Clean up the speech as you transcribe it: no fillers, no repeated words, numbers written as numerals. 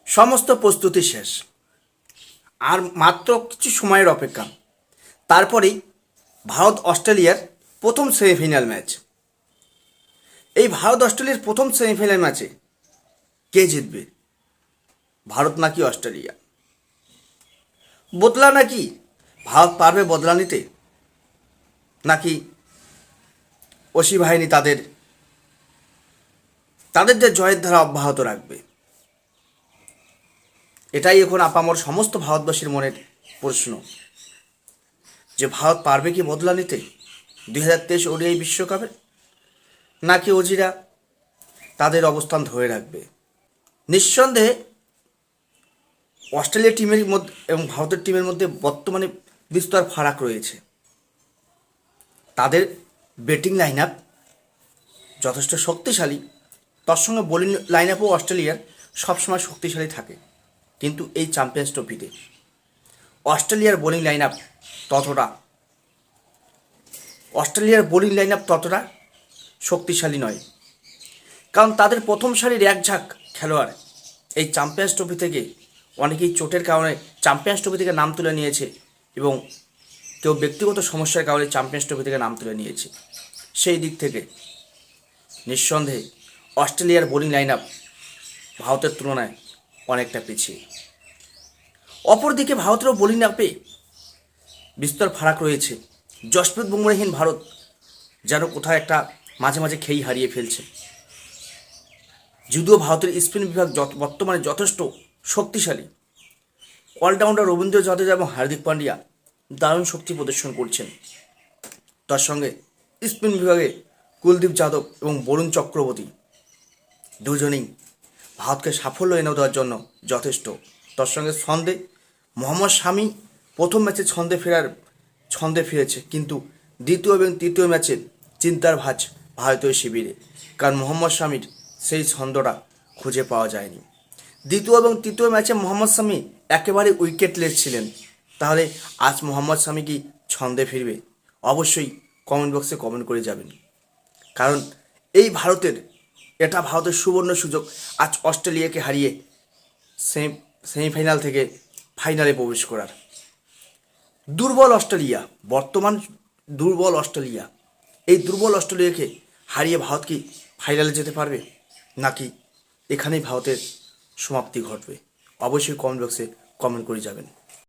সমস্ত প্রস্তুতি শেষ, আর মাত্র কিছু সময়ের অপেক্ষা। তারপরেই ভারত অস্ট্রেলিয়ার প্রথম সেমিফাইনাল ম্যাচ। এই ভারত অস্ট্রেলিয়ার প্রথম সেমিফাইনাল ম্যাচে কে জিতবে, ভারত নাকি অস্ট্রেলিয়া? বদলা নাকি ভারত পারবে বদলা নিতে, নাকি অসি বাহিনী তাদের যে জয়ের ধারা অব্যাহত রাখবে? এটাই এখন আপামর সমস্ত ভারতবাসীর মনের প্রশ্ন, যে ভারত পারবে কি বদলা নিতে 2023 ওডিআই বিশ্বকাপে, নাকি অজিরা তাদের অবস্থান ধরে রাখবে? নিঃসন্দেহে অস্ট্রেলিয়া টিমের মধ্যে এবং ভারতের টিমের মধ্যে বর্তমানে বিস্তর ফারাক রয়েছে। তাদের ব্যাটিং লাইন আপ যথেষ্ট শক্তিশালী, তার সঙ্গে বোলিং লাইন আপও অস্ট্রেলিয়ার সবসময় শক্তিশালী থাকে। কিন্তু এই চ্যাম্পিয়ন্স ট্রফিতে অস্ট্রেলিয়ার বোলিং লাইন আপ ততটা শক্তিশালী নয়, কারণ তাদের প্রথম সারির এক ঝাঁক খেলোয়াড় এই চ্যাম্পিয়ন্স ট্রফি থেকে অনেকেই চোটের কারণে চ্যাম্পিয়ন্স ট্রফি থেকে নাম তুলে নিয়েছে, এবং কেউ ব্যক্তিগত সমস্যার কারণে চ্যাম্পিয়ন্স ট্রফি থেকে নাম তুলে নিয়েছে। সেই দিক থেকে নিঃসন্দেহে অস্ট্রেলিয়ার বোলিং লাইন আপ ভারতের তুলনায় অনেকটা পিছিয়ে। অপরদিকে ভারতেরও বোলিং আপে বিস্তর ফারাক রয়েছে। জসপ্রীত বুমরাহীন ভারত যেন কোথায় একটা মাঝে মাঝে খেই হারিয়ে ফেলছে। যদিও ভারতের স্পিন বিভাগ বর্তমানে যথেষ্ট শক্তিশালী, অলরাউন্ডার রবীন্দ্র জাদেজা এবং হার্দিক পান্ডিয়া দারুণ শক্তি প্রদর্শন করছেন। তার সঙ্গে স্পিন বিভাগে কুলদীপ যাদব এবং বরুণ চক্রবর্তী দুজনেই ভারতকে সাফল্য এনে দেওয়ার জন্য যথেষ্ট। তার সঙ্গে মোহাম্মদ শামি প্রথম ম্যাচে ছন্দে ফিরেছে, কিন্তু দ্বিতীয় এবং তৃতীয় ম্যাচে চিন্তার ভাঁজ ভারতীয় শিবিরে, কারণ মোহাম্মদ শামির সেই ছন্দটা খুঁজে পাওয়া যায়নি। দ্বিতীয় এবং তৃতীয় ম্যাচে মোহাম্মদ শামি একেবারে উইকেটলেস ছিলেন। তাহলে আজ মোহাম্মদ শামি কি ছন্দে ফিরবে? অবশ্যই কমেন্ট বক্সে কমেন্ট করে যাবেন, কারণ এটা ভারতের সুবর্ণ সুযোগ আজ অস্ট্রেলিয়াকে হারিয়ে সেমিফাইনাল থেকে ফাইনালে প্রবেশ করার। দুর্বল অস্ট্রেলিয়া, এই দুর্বল অস্ট্রেলিয়াকে হারিয়ে ভারত কি ফাইনালে যেতে পারবে, নাকি এখানেই ভারতের সমাপ্তি ঘটবে? অবশ্যই কমেন্ট বক্সে কমেন্ট করে যাবেন।